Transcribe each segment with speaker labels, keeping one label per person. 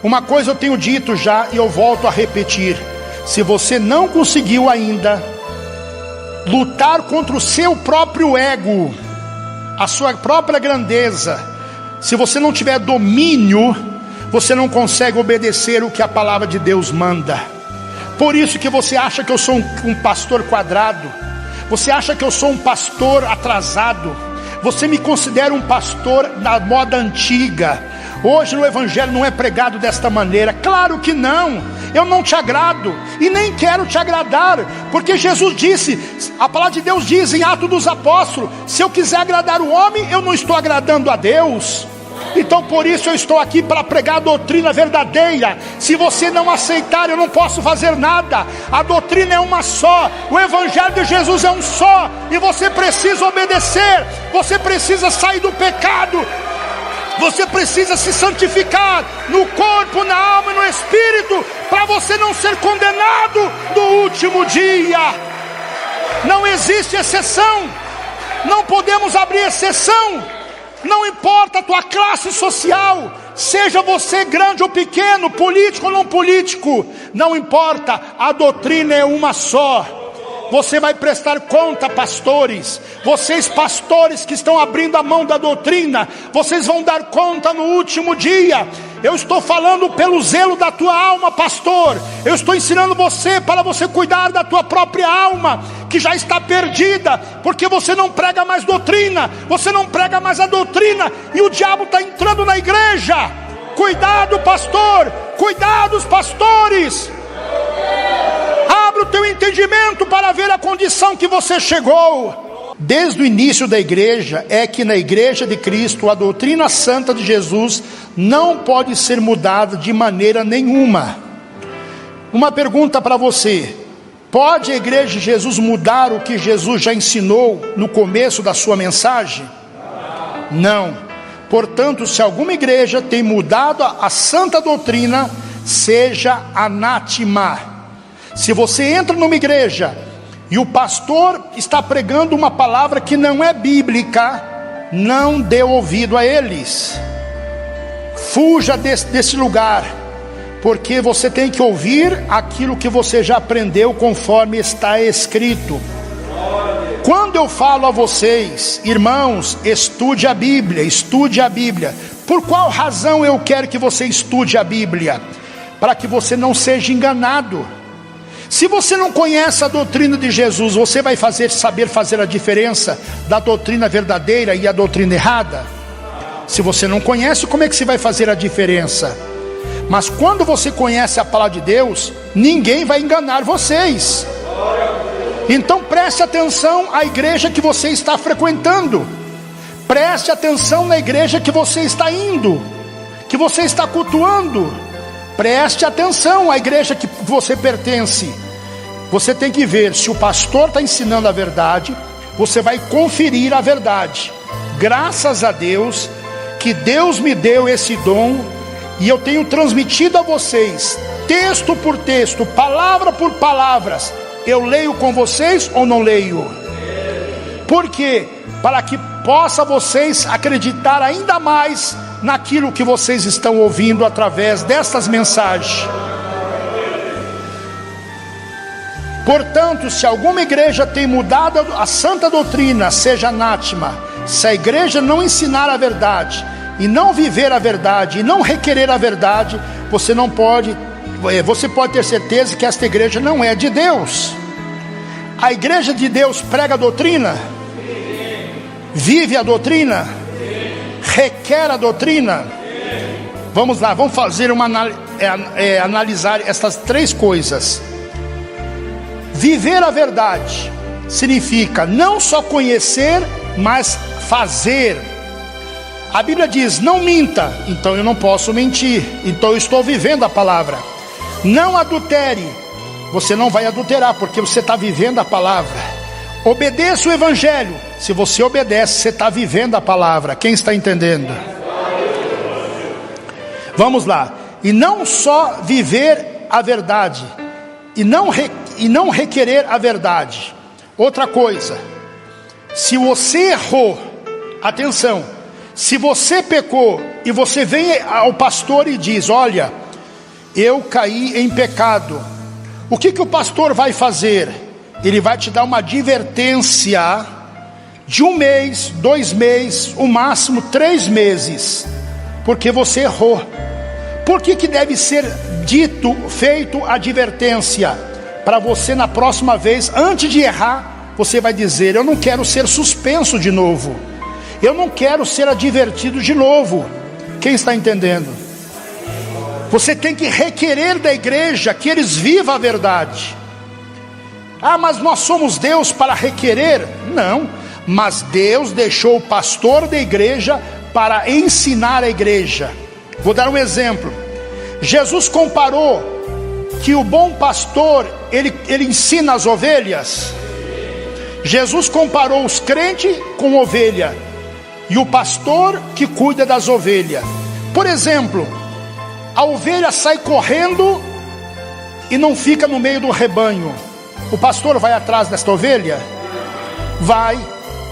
Speaker 1: Uma coisa eu tenho dito já e eu volto a repetir: se você não conseguiu ainda lutar contra o seu próprio ego, a sua própria grandeza, se você não tiver domínio, você não consegue obedecer o que a palavra de Deus manda. Por isso que você acha que eu sou um pastor quadrado, você acha que eu sou um pastor atrasado, você me considera um pastor da moda antiga. Hoje no evangelho não é pregado desta maneira. Claro que não, eu não te agrado e nem quero te agradar, porque Jesus disse, a palavra de Deus diz em Atos dos Apóstolos, se eu quiser agradar o homem, eu não estou agradando a Deus. Então por isso eu estou aqui para pregar a doutrina verdadeira. Se você não aceitar, eu não posso fazer nada. A doutrina é uma só, o evangelho de Jesus é um só, e você precisa obedecer, você precisa sair do pecado, você precisa se santificar no corpo, na alma e no espírito, para você não ser condenado no último dia. Não existe exceção, não podemos abrir exceção. Não importa a tua classe social, seja você grande ou pequeno, político ou não político, não importa, a doutrina é uma só. Você vai prestar conta, pastores, vocês pastores que estão abrindo a mão da doutrina, vocês vão dar conta no último dia. Eu estou falando pelo zelo da tua alma, pastor. Eu estou ensinando você para você cuidar da tua própria alma, que já está perdida, porque você não prega mais doutrina, você não prega mais a doutrina, e o diabo está entrando na igreja. Cuidado, pastor, cuidado, os pastores. Abra o teu entendimento para ver a condição que você chegou. Desde o início da igreja, é que na igreja de Cristo, a doutrina santa de Jesus não pode ser mudada de maneira nenhuma. Uma pergunta para você: pode a igreja de Jesus mudar o que Jesus já ensinou no começo da sua mensagem? Não. Portanto, se alguma igreja tem mudado a santa doutrina, seja anátema. Se você entra numa igreja e o pastor está pregando uma palavra que não é bíblica, não dê ouvido a eles. Fuja desse lugar, porque você tem que ouvir aquilo que você já aprendeu conforme está escrito. Quando eu falo a vocês, irmãos, estude a Bíblia, estude a Bíblia. Por qual razão eu quero que você estude a Bíblia? Para que você não seja enganado. Se você não conhece a doutrina de Jesus, você vai saber fazer a diferença da doutrina verdadeira e a doutrina errada? Se você não conhece, como é que você vai fazer a diferença? Mas quando você conhece a palavra de Deus, ninguém vai enganar vocês. Então preste atenção à igreja que você está frequentando. Preste atenção na igreja que você está indo, que você está cultuando. Preste atenção à igreja que você pertence. Você tem que ver se o pastor está ensinando a verdade. Você vai conferir a verdade. Graças a Deus que Deus me deu esse dom, e eu tenho transmitido a vocês, texto por texto, palavra por palavras. Eu leio com vocês ou não leio? Por quê? Para que possa vocês acreditar ainda mais naquilo que vocês estão ouvindo através dessas mensagens. Portanto, se alguma igreja tem mudado a santa doutrina, seja anátema. Se a igreja não ensinar a verdade, e não viver a verdade, e não requerer a verdade, você pode ter certeza que esta igreja não é de Deus. A igreja de Deus prega a doutrina? Vive a doutrina? Requer a doutrina? Vamos lá, vamos fazer analisar essas três coisas. Viver a verdade significa não só conhecer, mas fazer. A Bíblia diz: não minta, então eu não posso mentir, então eu estou vivendo a palavra. Não adultere, você não vai adulterar, porque você está vivendo a palavra. Obedeça o evangelho, se você obedece, você está vivendo a palavra. Quem está entendendo? Vamos lá. E não só viver a verdade, e não requerer a verdade. Outra coisa, se você errou, atenção, se você pecou e você vem ao pastor e diz: olha, eu caí em pecado. O que o pastor vai fazer? Ele vai te dar uma advertência de 1 mês, 2 meses, o máximo 3 meses, porque você errou. Por que deve ser feito advertência? Para você na próxima vez, antes de errar, você vai dizer: eu não quero ser suspenso de novo, eu não quero ser advertido de novo. Quem está entendendo? Você tem que requerer da igreja que eles vivam a verdade. Ah, mas nós somos Deus para requerer? Não, mas Deus deixou o pastor da igreja para ensinar a igreja. Vou dar um exemplo. Jesus comparou que o bom pastor, ele ensina as ovelhas. Jesus comparou os crentes com ovelha, e o pastor que cuida das ovelhas. Por exemplo, a ovelha sai correndo e não fica no meio do rebanho. O pastor vai atrás desta ovelha? Vai.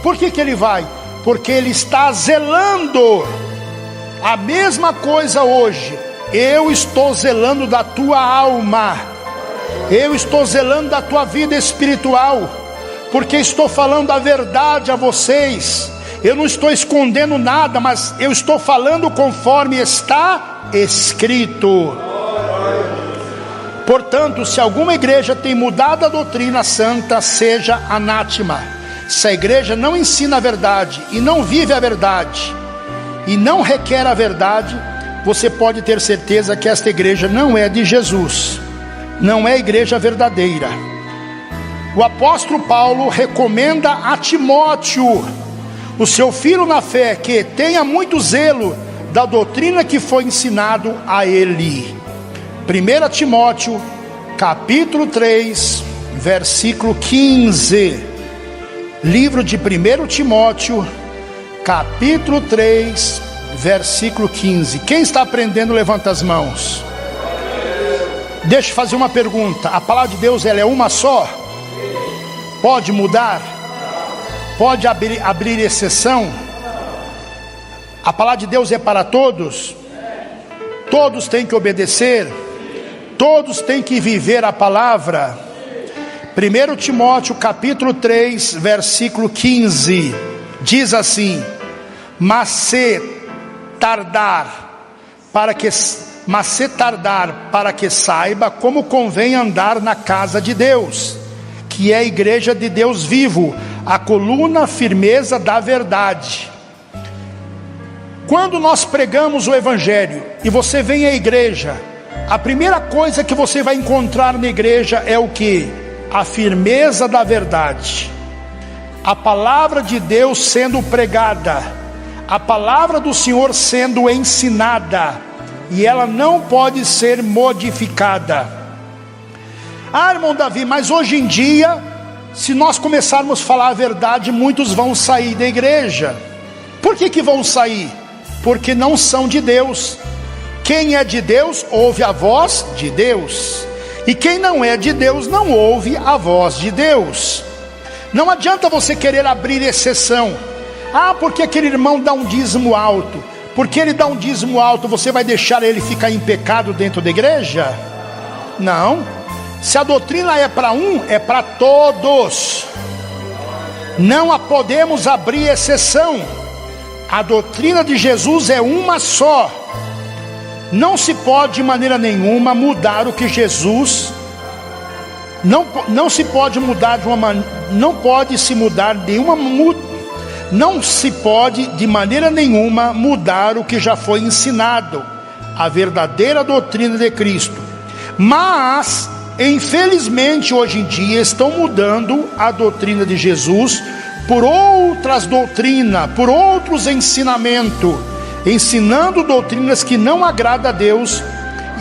Speaker 1: Por que ele vai? Porque ele está zelando. A mesma coisa hoje. Eu estou zelando da tua alma, eu estou zelando da tua vida espiritual, porque estou falando a verdade a vocês. Eu não estou escondendo nada, mas eu estou falando conforme está escrito. Portanto, se alguma igreja tem mudado a doutrina santa, seja anátema. Se a igreja não ensina a verdade e não vive a verdade e não requer a verdade, você pode ter certeza que esta igreja não é de Jesus, não é a igreja verdadeira. O apóstolo Paulo recomenda a Timóteo, o seu filho na fé, que tenha muito zelo da doutrina que foi ensinado a ele. 1 Timóteo, capítulo 3, versículo 15. Livro de 1 Timóteo, capítulo 3, versículo 15. Quem está aprendendo, levanta as mãos. Deixa eu fazer uma pergunta. A palavra de Deus, ela é uma só? Pode mudar? Pode abrir exceção? A palavra de Deus é para todos? Todos têm que obedecer? Todos têm que viver a palavra? 1 Timóteo capítulo 3, versículo 15, diz assim: mas se tardar para que saiba como convém andar na casa de Deus, que é a igreja de Deus vivo, a coluna firmeza da verdade. Quando nós pregamos o evangelho e você vem à igreja, a primeira coisa que você vai encontrar na igreja é o que? A firmeza da verdade. A palavra de Deus sendo pregada, a palavra do Senhor sendo ensinada, e ela não pode ser modificada. Ah, irmão Davi, mas hoje em dia, se nós começarmos a falar a verdade, muitos vão sair da igreja. Por que vão sair? Porque não são de Deus. Quem é de Deus, ouve a voz de Deus, e quem não é de Deus, não ouve a voz de Deus. Não adianta você querer abrir exceção. Ah, porque aquele irmão dá um dízimo alto. Porque ele dá um dízimo alto, você vai deixar ele ficar em pecado dentro da igreja? Não. Se a doutrina é para um, é para todos. Não a podemos abrir exceção. A doutrina de Jesus é uma só. Não se pode de maneira nenhuma mudar o que Jesus... Não se pode mudar de uma... Não pode se mudar de uma... Não se pode de maneira nenhuma mudar o que já foi ensinado, a verdadeira doutrina de Cristo. Mas, infelizmente, hoje em dia estão mudando a doutrina de Jesus por outras doutrinas, por outros ensinamentos, ensinando doutrinas que não agradam a Deus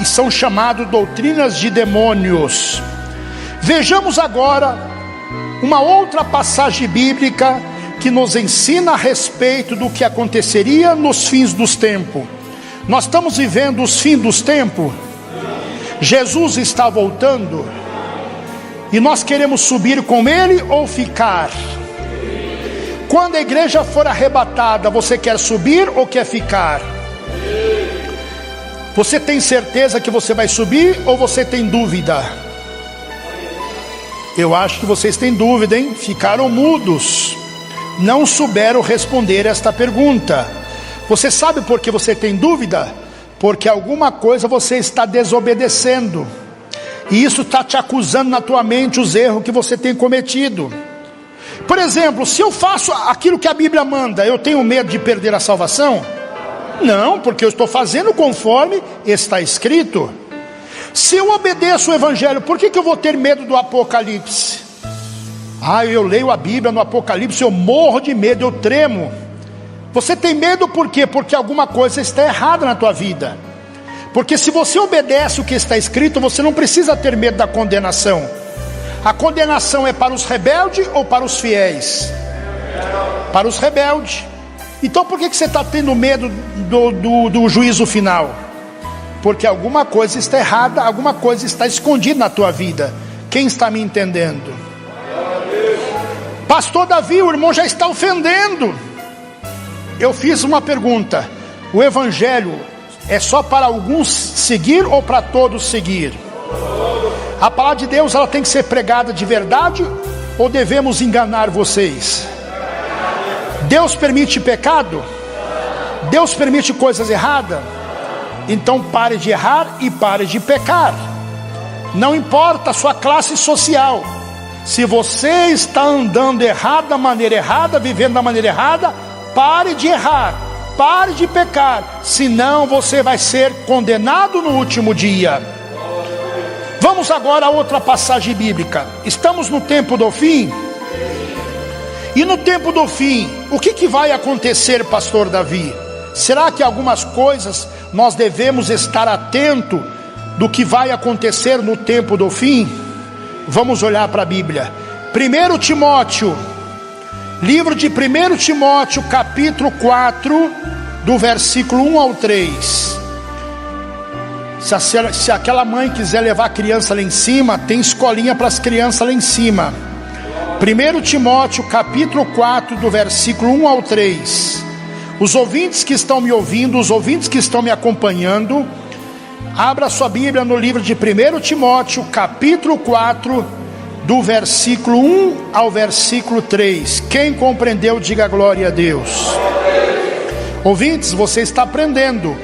Speaker 1: e são chamadas doutrinas de demônios. Vejamos agora uma outra passagem bíblica que nos ensina a respeito do que aconteceria nos fins dos tempos. Nós estamos vivendo os fins dos tempos. Jesus está voltando e nós queremos subir com ele ou ficar? Quando a igreja for arrebatada, você quer subir ou quer ficar? Você tem certeza que você vai subir ou você tem dúvida? Eu acho que vocês têm dúvida, hein? Ficaram mudos, não souberam responder esta pergunta. Você sabe por que você tem dúvida? Porque alguma coisa você está desobedecendo, e isso está te acusando na tua mente os erros que você tem cometido. Por exemplo, se eu faço aquilo que a Bíblia manda, eu tenho medo de perder a salvação? Não, porque eu estou fazendo conforme está escrito. Se eu obedeço o Evangelho, por que eu vou ter medo do Apocalipse? Eu leio a Bíblia no Apocalipse, eu morro de medo, eu tremo. Você tem medo por quê? Porque alguma coisa está errada na tua vida. Porque se você obedece o que está escrito, você não precisa ter medo da condenação. A condenação é para os rebeldes ou para os fiéis? Para os rebeldes. Então por que você está tendo medo do juízo final? Porque alguma coisa está errada, alguma coisa está escondida na tua vida. Quem está me entendendo? Pastor Davi, o irmão já está ofendendo. Eu fiz uma pergunta: o Evangelho é só para alguns seguir ou para todos seguir? A palavra de Deus, ela tem que ser pregada de verdade ou devemos enganar vocês? Deus permite pecado? Deus permite coisas erradas? Então pare de errar e pare de pecar. Não importa a sua classe social. Se você está andando errado, da maneira errada, vivendo da maneira errada, pare de errar, pare de pecar, senão você vai ser condenado no último dia. Vamos agora a outra passagem bíblica. Estamos no tempo do fim. E no tempo do fim, o que vai acontecer, pastor Davi? Será que algumas coisas nós devemos estar atento do que vai acontecer no tempo do fim? Vamos olhar para a Bíblia. 1 Timóteo, livro de 1 Timóteo, capítulo 4, do versículo 1 ao 3. Se aquela mãe quiser levar a criança lá em cima, tem escolinha para as crianças lá em cima. 1 Timóteo, capítulo 4, do versículo 1 ao 3. Os ouvintes que estão me ouvindo, os ouvintes que estão me acompanhando, abra sua Bíblia no livro de 1 Timóteo, capítulo 4, do versículo 1 ao versículo 3. Quem compreendeu, diga glória a Deus. Ouvintes, você está aprendendo.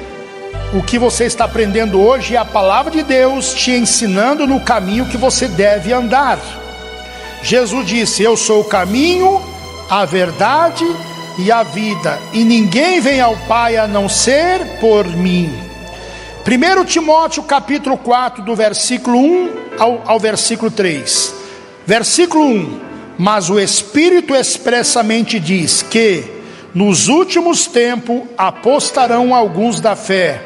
Speaker 1: O que você está aprendendo hoje é a palavra de Deus te ensinando no caminho que você deve andar. Jesus disse: eu sou o caminho, a verdade e a vida, e ninguém vem ao Pai a não ser por mim. 1 Timóteo capítulo 4, do versículo 1 ao versículo 3. Versículo 1: mas o Espírito expressamente diz que nos últimos tempos apostarão alguns da fé,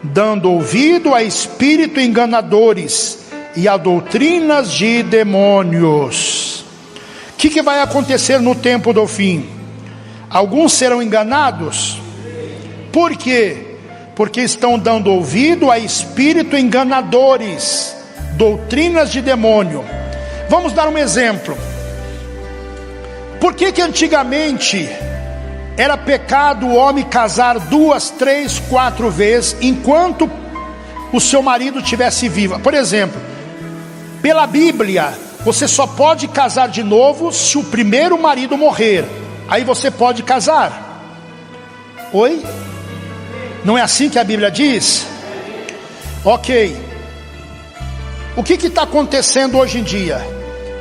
Speaker 1: dando ouvido a espíritos enganadores e a doutrinas de demônios. O que vai acontecer no tempo do fim? Alguns serão enganados. Por quê? Porque estão dando ouvido a espíritos enganadores, doutrinas de demônio. Vamos dar um exemplo. Por que antigamente era pecado o homem casar 2, 3, 4 vezes enquanto o seu marido estivesse vivo? Por exemplo, pela Bíblia, você só pode casar de novo se o primeiro marido morrer. Aí você pode casar. Oi? Não é assim que a Bíblia diz? Ok. O que está acontecendo hoje em dia?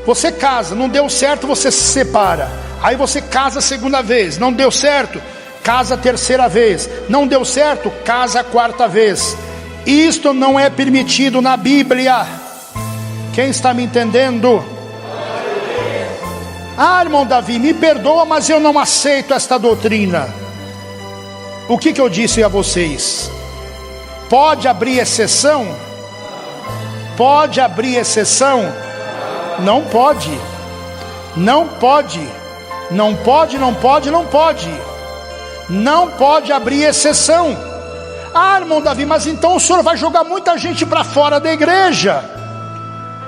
Speaker 1: Você casa, não deu certo, você se separa. Aí você casa a segunda vez, não deu certo, casa a terceira vez. Não deu certo, casa a quarta vez. Isto não é permitido na Bíblia. Quem está me entendendo? Irmão Davi, me perdoa, mas eu não aceito esta doutrina. O que eu disse a vocês? Pode abrir exceção? Pode abrir exceção? Não pode. Não pode. Não pode, não pode, não pode. Não pode abrir exceção. Irmão Davi, mas então o senhor vai jogar muita gente para fora da igreja.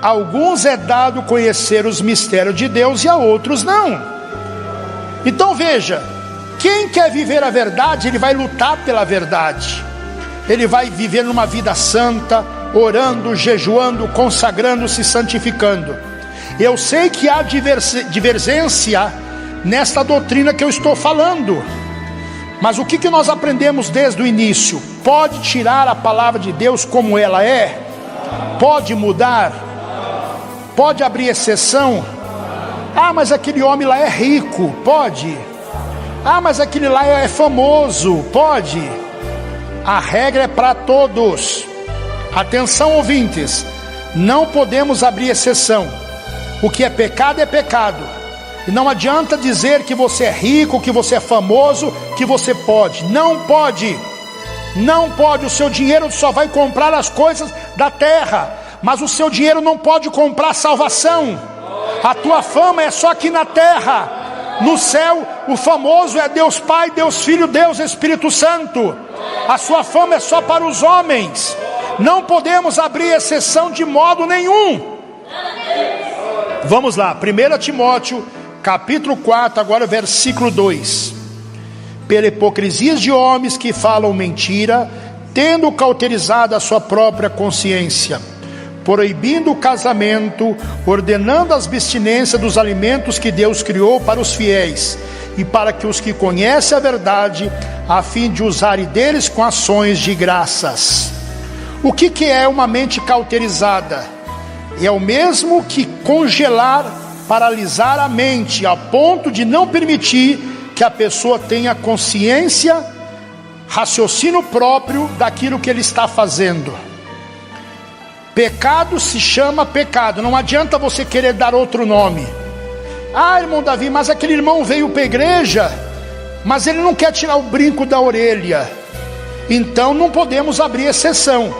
Speaker 1: Alguns é dado conhecer os mistérios de Deus e a outros não. Então veja, quem quer viver a verdade, ele vai lutar pela verdade. ele vai viver numa vida santa, orando, jejuando, consagrando-se, santificando. Eu sei que há divergência nesta doutrina que eu estou falando, mas o que nós aprendemos desde o início? Pode tirar a palavra de Deus como ela é? Pode mudar? Pode abrir exceção? Ah, mas aquele homem lá é rico. Pode. Ah, mas aquele lá é famoso. Pode. A regra é para todos. Atenção, ouvintes, não podemos abrir exceção. O que é pecado é pecado. E não adianta dizer que você é rico, que você é famoso, que você pode. Não pode. Não pode. O seu dinheiro só vai comprar as coisas da terra, mas o seu dinheiro não pode comprar salvação. A tua fama é só aqui na terra. No céu, o famoso é Deus Pai, Deus Filho, Deus Espírito Santo. A sua fama é só para os homens. Não podemos abrir exceção de modo nenhum. Vamos lá, 1 Timóteo capítulo 4, agora versículo 2. Pela hipocrisia de homens que falam mentira, tendo cauterizado a sua própria consciência, proibindo o casamento, ordenando as abstinência dos alimentos que Deus criou para os fiéis, e para que os que conhecem a verdade, a fim de usarem deles com ações de graças. O que é uma mente cauterizada? É o mesmo que congelar, paralisar a mente, a ponto de não permitir que a pessoa tenha consciência, raciocínio próprio daquilo que ele está fazendo. Pecado se chama pecado, não adianta você querer dar outro nome. Ah, irmão Davi, mas aquele irmão veio para a igreja, mas ele não quer tirar o brinco da orelha. Então não podemos abrir exceção.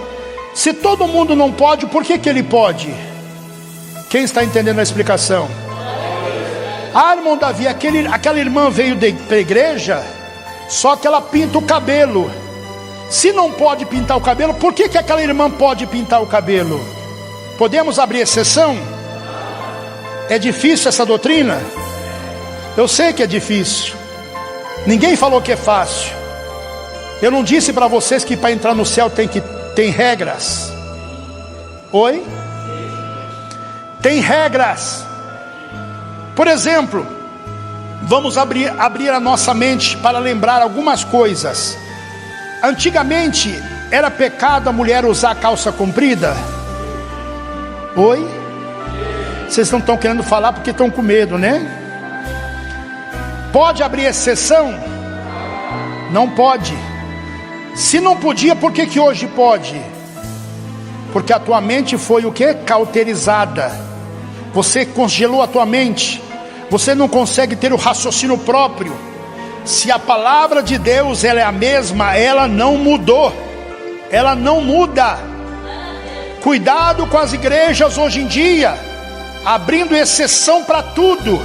Speaker 1: Se todo mundo não pode, por que ele pode? Quem está entendendo a explicação? Ah, irmão Davi, aquela irmã veio para a igreja, só que ela pinta o cabelo. Se não pode pintar o cabelo, por que aquela irmã pode pintar o cabelo? Podemos abrir exceção? É difícil essa doutrina? Eu sei que é difícil. Ninguém falou que é fácil. Eu não disse para vocês que para entrar no céu tem regras. Oi? Tem regras. Por exemplo, vamos abrir a nossa mente para lembrar algumas coisas. Antigamente era pecado a mulher usar calça comprida? Oi? Vocês não estão querendo falar porque estão com medo, né? Pode abrir exceção? Não pode. Se não podia, por que hoje pode? Porque a tua mente foi o quê? Cauterizada. Você congelou a tua mente. Você não consegue ter o raciocínio próprio. Se a palavra de Deus ela é a mesma, ela não mudou. Ela não muda. Cuidado com as igrejas hoje em dia, abrindo exceção para tudo.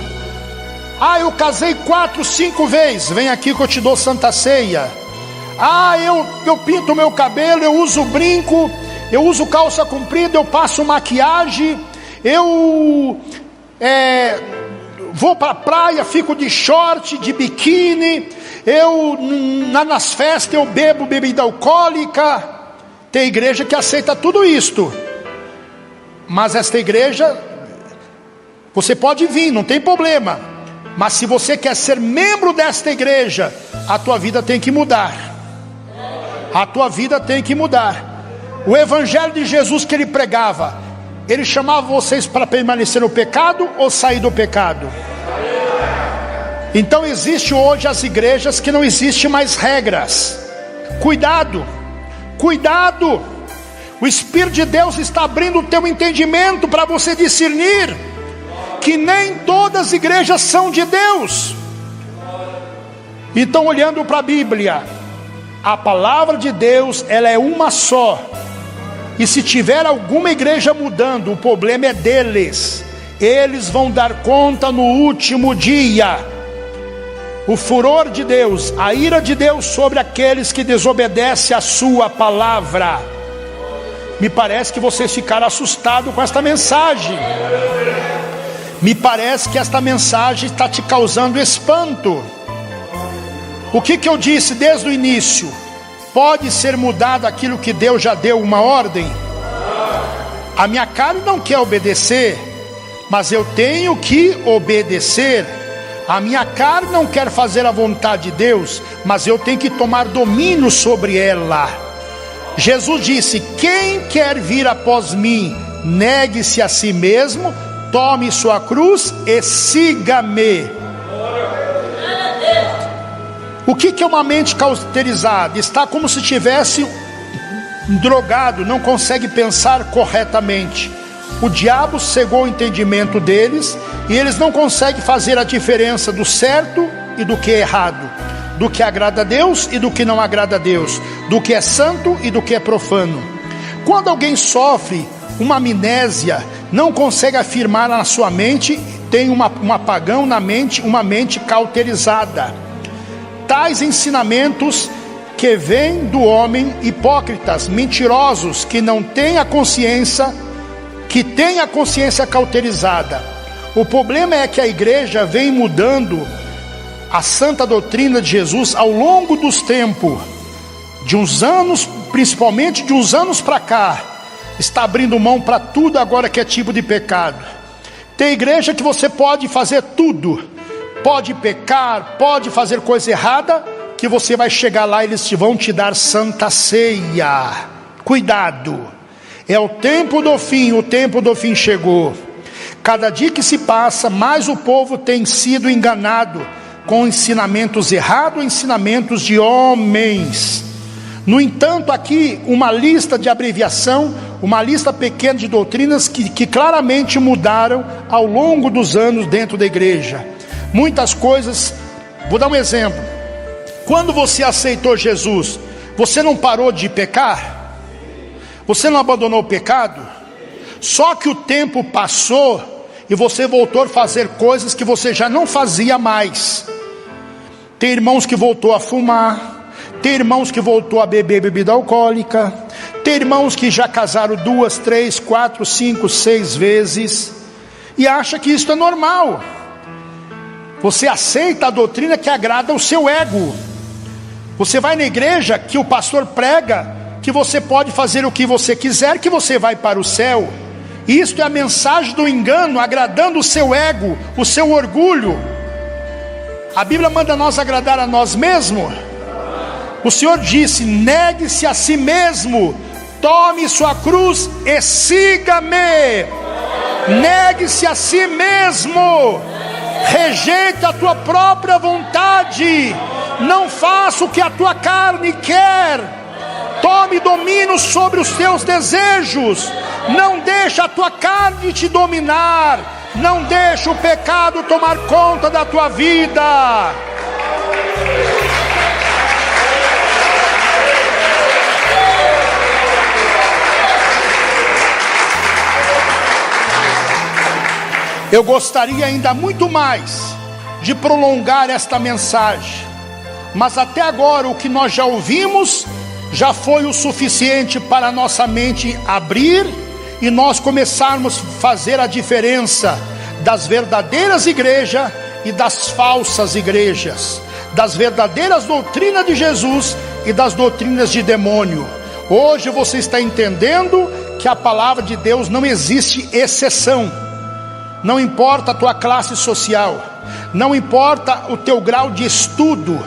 Speaker 1: Ah, eu casei 4, 5 vezes. Vem aqui que eu te dou Santa Ceia. Ah, eu pinto o meu cabelo, eu uso brinco, eu uso calça comprida, eu passo maquiagem, eu vou para a praia, fico de short, de biquíni, nas festas eu bebo bebida alcoólica. Tem igreja que aceita tudo isto, mas esta igreja, você pode vir, não tem problema, mas se você quer ser membro desta igreja, a tua vida tem que mudar. A tua vida tem que mudar. O evangelho de Jesus que ele pregava, ele chamava vocês para permanecer no pecado ou sair do pecado? Então existe hoje as igrejas que não existe mais regras. Cuidado, cuidado. O Espírito de Deus está abrindo o teu entendimento para você discernir que nem todas as igrejas são de Deus. Então, olhando para a Bíblia, a palavra de Deus, ela é uma só. E se tiver alguma igreja mudando, o problema é deles. Eles vão dar conta no último dia. O furor de Deus, a ira de Deus sobre aqueles que desobedecem a sua palavra. Me parece que vocês ficaram assustados com esta mensagem. Me parece que esta mensagem está te causando espanto. O que eu disse desde o início? pode ser mudado aquilo que Deus já deu uma ordem? A minha carne não quer obedecer, mas eu tenho que obedecer. A minha carne não quer fazer a vontade de Deus, mas eu tenho que tomar domínio sobre ela. Jesus disse: quem quer vir após mim, negue-se a si mesmo, tome sua cruz e siga-me. O que é uma mente cauterizada? Está como se tivesse drogado, não consegue pensar corretamente. O diabo cegou o entendimento deles, e eles não conseguem fazer a diferença do certo e do que é errado, do que agrada a Deus e do que não agrada a Deus, do que é santo e do que é profano. Quando alguém sofre uma amnésia, não consegue afirmar na sua mente, tem um apagão na mente, uma mente cauterizada. Tais ensinamentos que vêm do homem, hipócritas, mentirosos, que não têm a consciência, que têm a consciência cauterizada. O problema é que a igreja vem mudando a santa doutrina de Jesus ao longo dos tempos, de uns anos, principalmente de uns anos para cá, está abrindo mão para tudo agora que é tipo de pecado. Tem igreja que você pode fazer tudo, pode pecar, pode fazer coisa errada, que você vai chegar lá e eles vão te dar santa ceia. Cuidado, é o tempo do fim chegou. Cada dia que se passa, mais o povo tem sido enganado com ensinamentos errados, ensinamentos de homens. No entanto, aqui uma lista de abreviação, uma lista pequena de doutrinas que claramente mudaram ao longo dos anos dentro da igreja. Muitas coisas, vou dar um exemplo. Quando você aceitou Jesus, você não parou de pecar? Você não abandonou o pecado? Só que o tempo passou e você voltou a fazer coisas que você já não fazia mais. Tem irmãos que voltou a fumar, tem irmãos que voltou a beber bebida alcoólica, tem irmãos que já casaram 2, 3, 4, 5, 6 vezes e acha que isso é normal. Você aceita a doutrina que agrada ao seu ego. Você vai na igreja que o pastor prega que você pode fazer o que você quiser, que você vai para o céu. Isto é a mensagem do engano, agradando o seu ego, o seu orgulho. A Bíblia manda nós agradar a nós mesmos. O Senhor disse: negue-se a si mesmo, tome sua cruz e siga-me. Negue-se a si mesmo, rejeita a tua própria vontade, não faça o que a tua carne quer, tome domínio sobre os teus desejos, não deixa a tua carne te dominar, não deixa o pecado tomar conta da tua vida. Eu gostaria ainda muito mais de prolongar esta mensagem, mas até agora o que nós já ouvimos já foi o suficiente para a nossa mente abrir e nós começarmos a fazer a diferença das verdadeiras igrejas e das falsas igrejas, das verdadeiras doutrinas de Jesus e das doutrinas de demônio. Hoje você está entendendo que a palavra de Deus não existe exceção. Não importa a tua classe social, não importa o teu grau de estudo,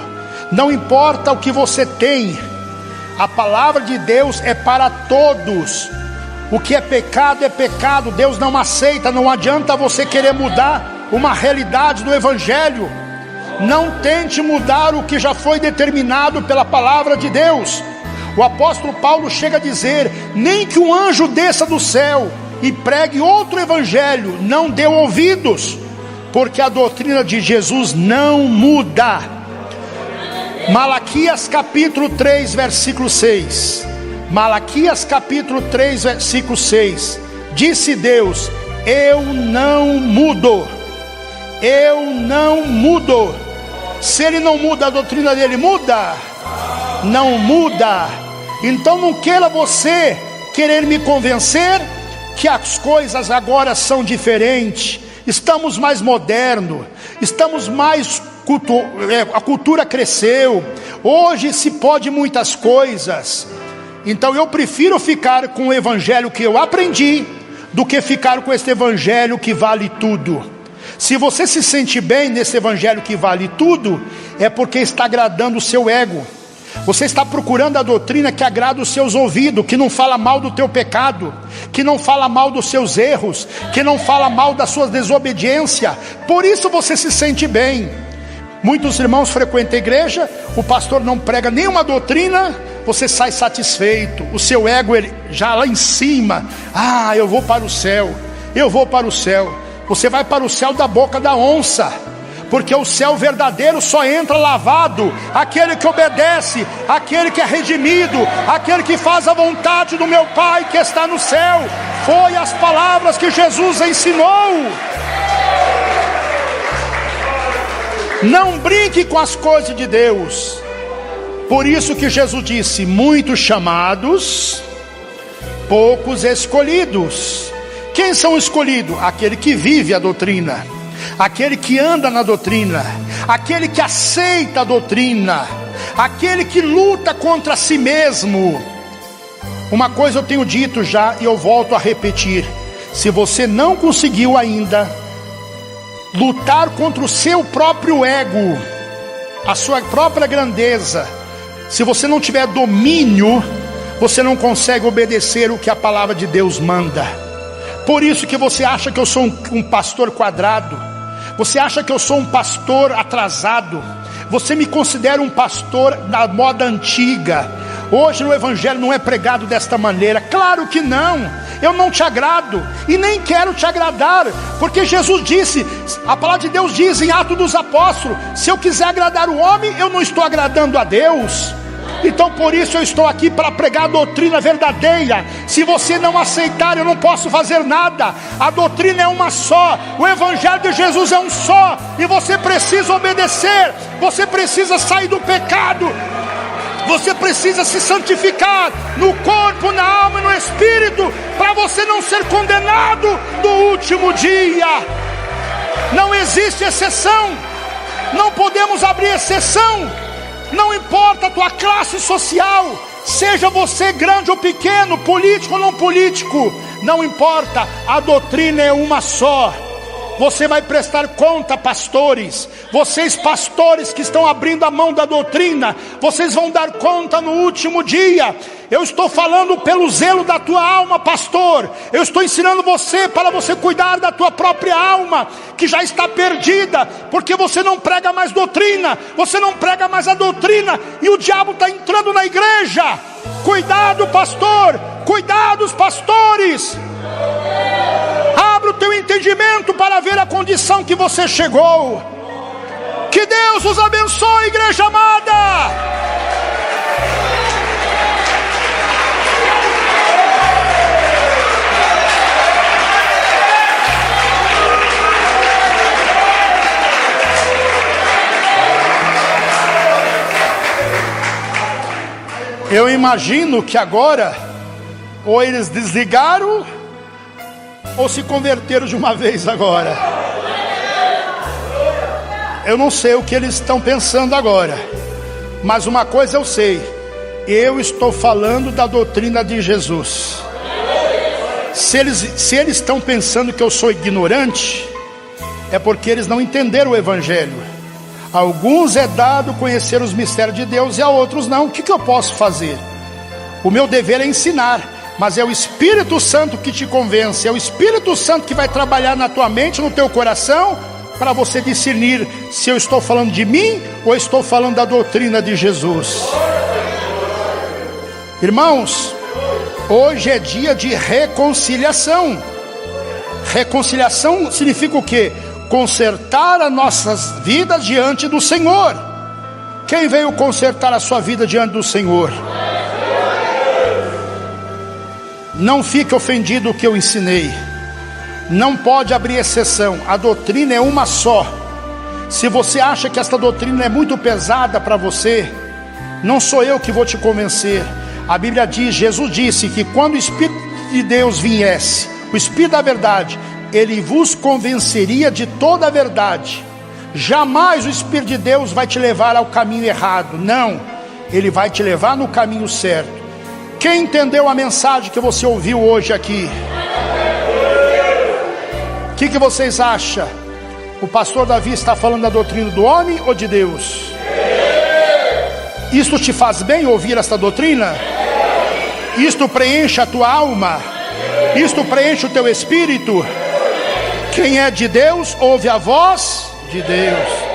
Speaker 1: não importa o que você tem, a palavra de Deus é para todos. O que é pecado, Deus não aceita. Não adianta você querer mudar uma realidade do Evangelho. Não tente mudar o que já foi determinado pela palavra de Deus. O apóstolo Paulo chega a dizer: nem que um anjo desça do céu e pregue outro evangelho, não dê ouvidos, porque a doutrina de Jesus não muda. Malaquias capítulo 3 versículo 6, Malaquias capítulo 3 versículo 6, disse Deus: eu não mudo, eu não mudo. Se ele não muda, a doutrina dele muda? Não muda. Então não queira você querer me convencer que as coisas agora são diferentes, estamos mais modernos, estamos mais, a cultura cresceu, Hoje se pode muitas coisas, então eu prefiro ficar com o evangelho que eu aprendi do que ficar com este evangelho que vale tudo. Se você se sente bem nesse evangelho que vale tudo, é porque está agradando o seu ego. Você está procurando a doutrina que agrada os seus ouvidos, que não fala mal do teu pecado, que não fala mal dos seus erros, que não fala mal da sua desobediência. Por isso você se sente bem. Muitos irmãos frequentam a igreja, o pastor não prega nenhuma doutrina, você sai satisfeito, o seu ego já lá em cima. Ah, eu vou para o céu, eu vou para o céu. Você vai para o céu da boca da onça, porque o céu verdadeiro só entra lavado aquele que obedece, aquele que é redimido, aquele que faz a vontade do meu Pai que está no céu. Foi as palavras que Jesus ensinou. Não brinque com as coisas de Deus. Por isso que Jesus disse: muitos chamados, poucos escolhidos. Quem são escolhidos? Aquele que vive a doutrina, aquele que anda na doutrina, aquele que aceita a doutrina, aquele que luta contra si mesmo. Uma coisa eu tenho dito já e eu volto a repetir: se você não conseguiu ainda lutar contra o seu próprio ego, a sua própria grandeza, se você não tiver domínio, você não consegue obedecer o que a palavra de Deus manda. Por isso que você acha que eu sou um pastor quadrado, você acha que eu sou um pastor atrasado, você me considera um pastor da moda antiga. Hoje o evangelho não é pregado desta maneira. Claro que não. Eu não te agrado e nem quero te agradar, porque Jesus disse, a palavra de Deus diz em Atos dos Apóstolos: se eu quiser agradar o homem, eu não estou agradando a Deus. Então por isso eu estou aqui para pregar a doutrina verdadeira. Se você não aceitar, eu não posso fazer nada. A doutrina é uma só, o evangelho de Jesus é um só, e você precisa obedecer. Você precisa sair do pecado, você precisa se santificar no corpo, na alma e no espírito, para você não ser condenado no último dia. Não existe exceção, não podemos abrir exceção. Não importa a tua classe social, seja você grande ou pequeno, político ou não político, não importa, a doutrina é uma só. Você vai prestar conta, pastores. Vocês pastores que estão abrindo a mão da doutrina, vocês vão dar conta no último dia. Eu estou falando pelo zelo da tua alma, pastor. Eu estou ensinando você para você cuidar da tua própria alma, que já está perdida, porque você não prega mais doutrina, você não prega mais a doutrina, e o diabo está entrando na igreja. Cuidado, pastor, cuidado, os pastores. Abra o teu entendimento para ver a condição que você chegou. Que Deus os abençoe, igreja amada. Eu imagino que agora, ou eles desligaram, ou se converteram de uma vez agora. Eu não sei o que eles estão pensando agora, mas uma coisa eu sei: eu estou falando da doutrina de Jesus. Se eles estão pensando que eu sou ignorante, é porque eles não entenderam o evangelho. Alguns é dado conhecer os mistérios de Deus e a outros não. O que eu posso fazer? O meu dever é ensinar, mas é o Espírito Santo que te convence, é o Espírito Santo que vai trabalhar na tua mente, no teu coração, para você discernir se eu estou falando de mim ou estou falando da doutrina de Jesus. Irmãos, hoje é dia de reconciliação. Reconciliação significa o quê? Consertar as nossas vidas diante do Senhor. Quem veio consertar a sua vida diante do Senhor? Não fique ofendido o que eu ensinei. Não pode abrir exceção. A doutrina é uma só. Se você acha que esta doutrina é muito pesada para você, não sou eu que vou te convencer. A Bíblia diz, Jesus disse que quando o Espírito de Deus viesse, o Espírito da verdade, Ele vos convenceria de toda a verdade. Jamais o Espírito de Deus vai te levar ao caminho errado. Não, ele vai te levar no caminho certo. Quem entendeu a mensagem que você ouviu hoje aqui? O que vocês acham? O pastor Davi está falando da doutrina do homem ou de Deus? Isto te faz bem ouvir esta doutrina? Isto preenche a tua alma? Isto preenche o teu espírito? Quem é de Deus ouve a voz de Deus.